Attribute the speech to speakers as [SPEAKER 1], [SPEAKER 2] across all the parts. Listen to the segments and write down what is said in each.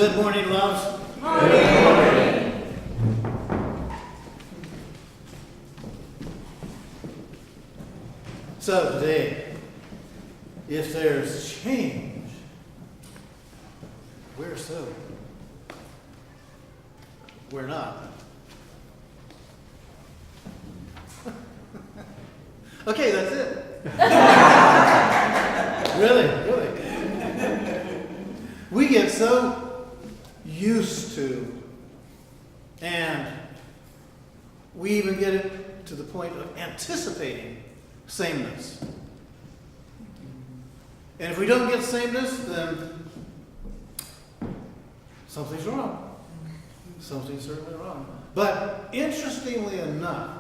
[SPEAKER 1] Good morning, loves.
[SPEAKER 2] Good morning.
[SPEAKER 1] So today, if there's change, where so? We're not. Okay, that's it. Really. We get so used to, and we even get it to the point of anticipating sameness. And if we don't get sameness, then something's wrong. Something's certainly wrong. But interestingly enough,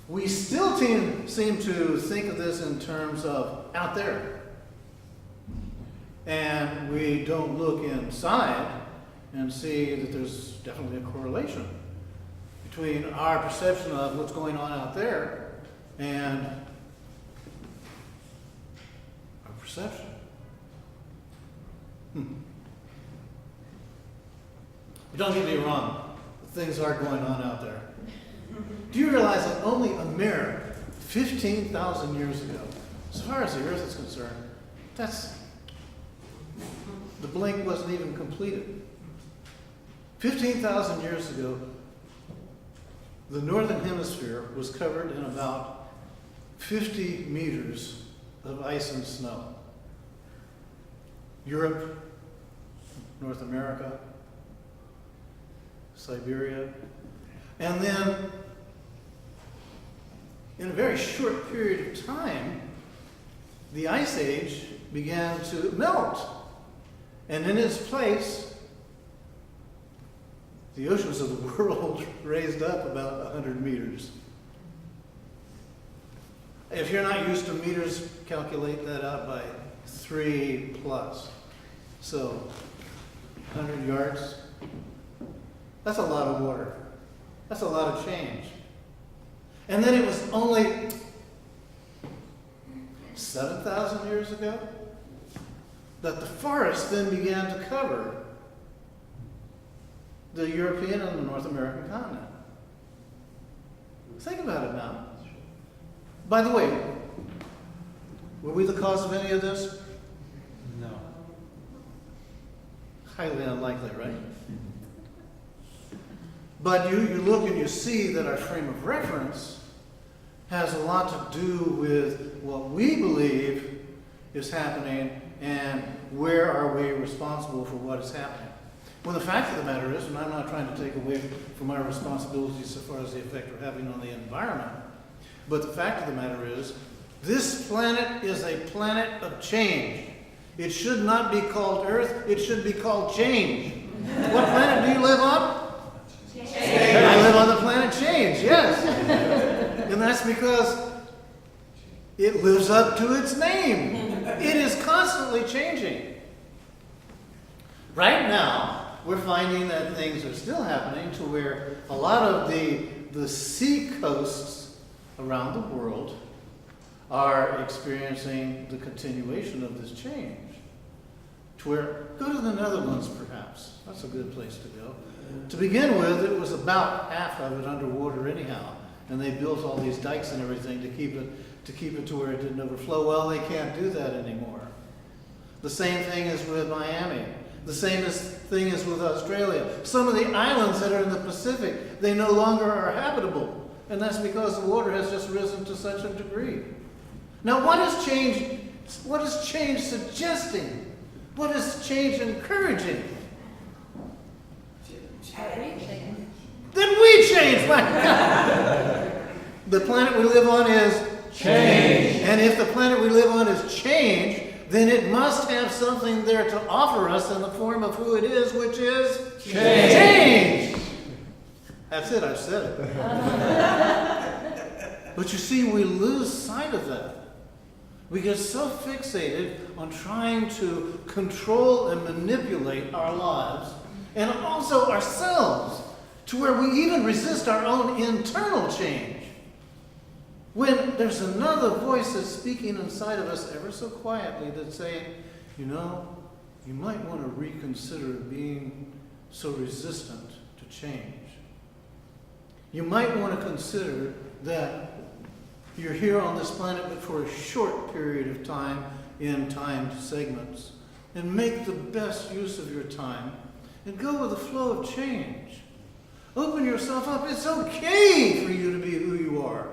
[SPEAKER 1] we still seem to think of this in terms of out there. And we don't look inside and see that there's definitely a correlation between our perception of what's going on out there and our perception. But don't get me wrong, things are going on out there. Do you realize that only a mere 15,000 years ago, as far as the Earth is concerned, the blink wasn't even completed. 15,000 years ago, the northern hemisphere was covered in about 50 meters of ice and snow. Europe, North America, Siberia, and then in a very short period of time, the Ice Age began to melt. And in its place, the oceans of the world raised up about 100 meters. If you're not used to meters, calculate that out by 3 plus. So, 100 yards. That's a lot of water. That's a lot of change. And then it was only 7,000 years ago that the forest then began to cover the European and the North American continent. Think about it now. By the way, were we the cause of any of this?
[SPEAKER 3] No.
[SPEAKER 1] Highly unlikely, right? But you look and you see that our frame of reference has a lot to do with what we believe is happening and where are we responsible for what is happening. Well, the fact of the matter is, and I'm not trying to take away from our responsibilities so far as the effect we're having on the environment, but the fact of the matter is, this planet is a planet of change. It should not be called Earth, it should be called change. What planet do you live on? I live on the planet Change, yes. And that's because it lives up to its name. It is constantly changing. Right now, we're finding that things are still happening to where a lot of the sea coasts around the world are experiencing the continuation of this change. To where, go to the Netherlands perhaps. That's a good place to go. To begin with, it was about half of it underwater anyhow, and they built all these dikes and everything to keep it to where it didn't overflow. Well, they can't do that anymore. The same thing is with Miami. The same thing is with Australia. Some of the islands that are in the Pacific, they no longer are habitable, and that's because the water has just risen to such a degree. Now, what is change? What is change suggesting? What is change encouraging? Then we change. The planet we live on is
[SPEAKER 3] Change.
[SPEAKER 1] And if the planet we live on is change, then it must have something there to offer us in the form of who it is, which is change. That's it, I've said it. But you see, we lose sight of that. We get so fixated on trying to control and manipulate our lives and also ourselves, to where we even resist our own internal change. When there's another voice that's speaking inside of us ever so quietly that's saying, you know, you might want to reconsider being so resistant to change. You might want to consider that you're here on this planet but for a short period of time in timed segments, and make the best use of your time and go with the flow of change. Open yourself up. It's okay for you to be who you are.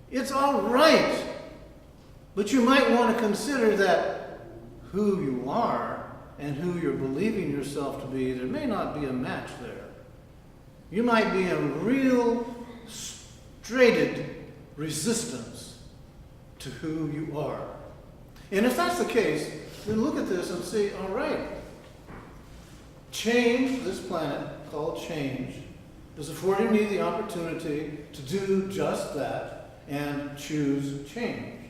[SPEAKER 1] It's all right. But you might want to consider that who you are and who you're believing yourself to be, there may not be a match there. You might be in real, straighted resistance to who you are. And if that's the case, then look at this and say, all right, change, this planet called change, is affording me the opportunity to do just that and choose change.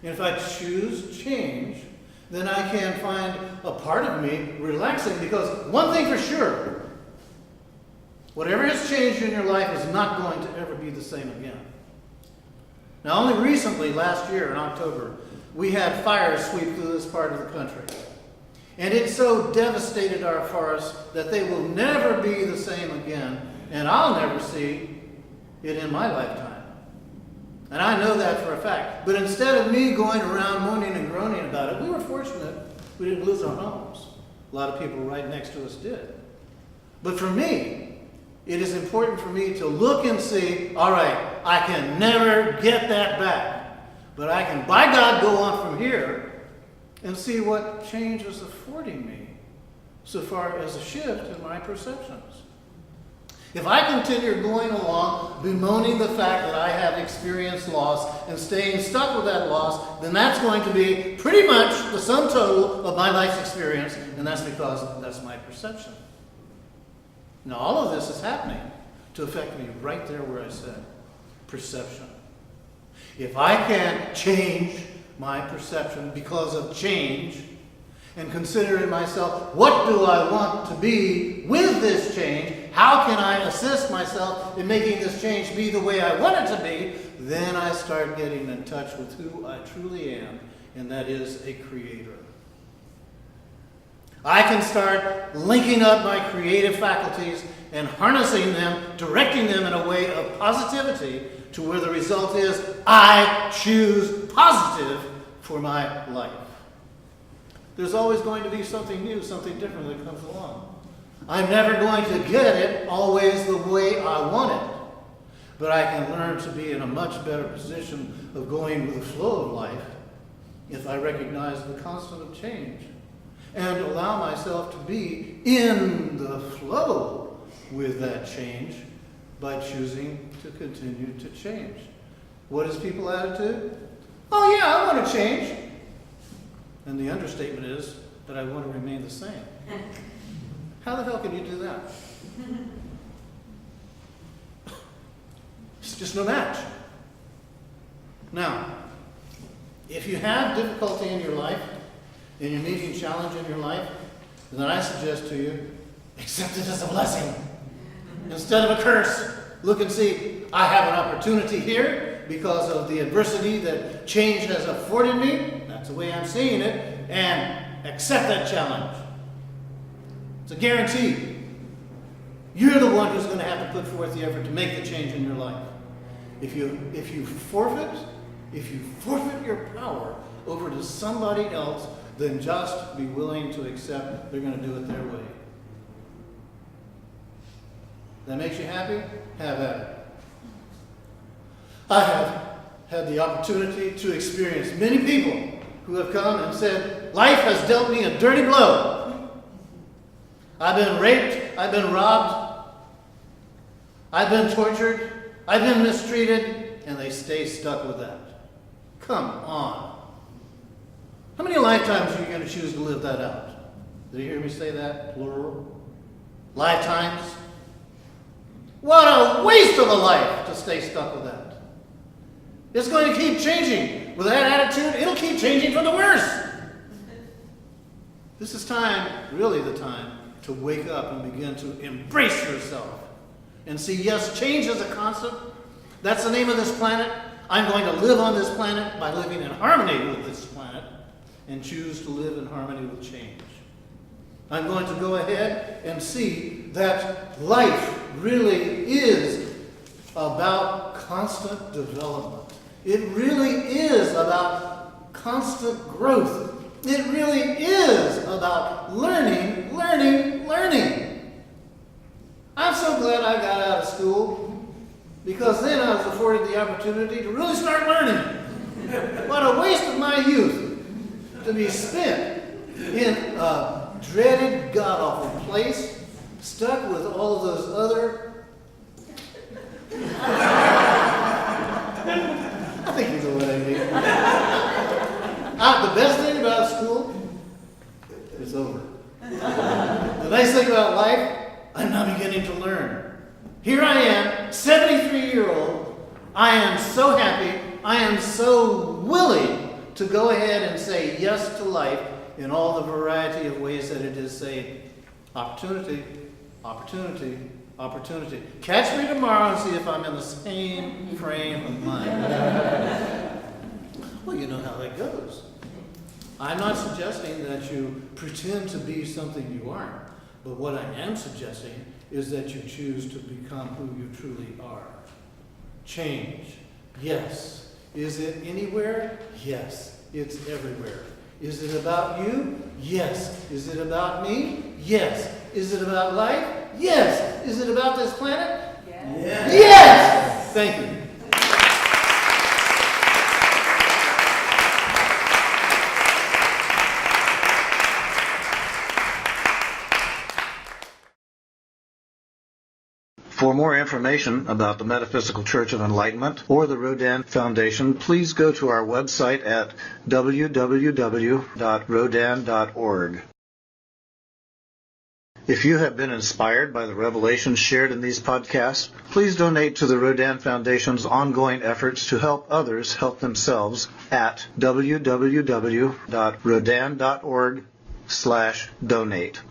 [SPEAKER 1] And if I choose change, then I can find a part of me relaxing, because one thing for sure, whatever has changed in your life is not going to ever be the same again. Now, only recently, last year in October, we had fires sweep through this part of the country. And it so devastated our forests that they will never be the same again, and I'll never see it in my lifetime. And I know that for a fact. But instead of me going around moaning and groaning about it, we were fortunate we didn't lose our homes. A lot of people right next to us did. But for me, it is important for me to look and see, all right, I can never get that back. But I can, by God, go on from here and see what change is affording me so far as a shift in my perceptions. If I continue going along bemoaning the fact that I have experienced loss and staying stuck with that loss, then that's going to be pretty much the sum total of my life's experience, and that's because that's my perception. Now, all of this is happening to affect me right there where I said perception. If I can change my perception because of change and consider in myself, what do I want to be with this change? How can I assist myself in making this change be the way I want it to be? Then I start getting in touch with who I truly am, and that is a creator. I can start linking up my creative faculties and harnessing them, directing them in a way of positivity to where the result is I choose positive for my life. There's always going to be something new, something different that comes along. I'm never going to get it always the way I want it, but I can learn to be in a much better position of going with the flow of life if I recognize the constant of change and allow myself to be in the flow with that change by choosing to continue to change. What is people's attitude? Oh yeah, I want to change. And the understatement is that I want to remain the same. How the hell can you do that? It's just no match. Now, if you have difficulty in your life, and you're meeting challenge in your life, then I suggest to you, accept it as a blessing. Instead of a curse, look and see, I have an opportunity here because of the adversity that change has afforded me. That's the way I'm seeing it. And accept that challenge. It's a guarantee. You're the one who's going to have to put forth the effort to make the change in your life. If you forfeit your power over to somebody else, then just be willing to accept they're going to do it their way. That makes you happy? Have at it. I have had the opportunity to experience many people who have come and said, life has dealt me a dirty blow. I've been raped, I've been robbed, I've been tortured, I've been mistreated, and they stay stuck with that. Come on. How many lifetimes are you going to choose to live that out? Did you hear me say that? Plural. Lifetimes? What a waste of a life to stay stuck with that. It's going to keep changing. With that attitude, it'll keep changing for the worse. This is time, really the time, to wake up and begin to embrace yourself. And see, yes, change is a constant. That's the name of this planet. I'm going to live on this planet by living in harmony with this planet. and choose to live in harmony with change. I'm going to go ahead and see that life really is about constant development. It really is about constant growth. It really is about learning, learning, learning. I'm so glad I got out of school, because then I was afforded the opportunity to really start learning. What a waste of my youth to be spent in a dreaded, god-awful place, stuck with all of those other... I think you know what I mean. The best thing about school is over. The nice thing about life, I'm now beginning to learn. Here I am, 73-year-old. I am so happy. I am so willing to go ahead and say yes to life in all the variety of ways that it is saying opportunity, opportunity, opportunity. Catch me tomorrow and see if I'm in the same frame of mind. Well, you know how that goes. I'm not suggesting that you pretend to be something you aren't, but what I am suggesting is that you choose to become who you truly are. Change, yes. Is it anywhere? Yes, it's everywhere. Is it about you? Yes. Is it about me? Yes. Is it about life? Yes. Is it about this planet?
[SPEAKER 2] Yes.
[SPEAKER 1] Yes! Thank you. For more information about the Metaphysical Church of Enlightenment or the Rodin Foundation, please go to our website at www.rodin.org. If you have been inspired by the revelations shared in these podcasts, please donate to the Rodin Foundation's ongoing efforts to help others help themselves at www.rodin.org/donate.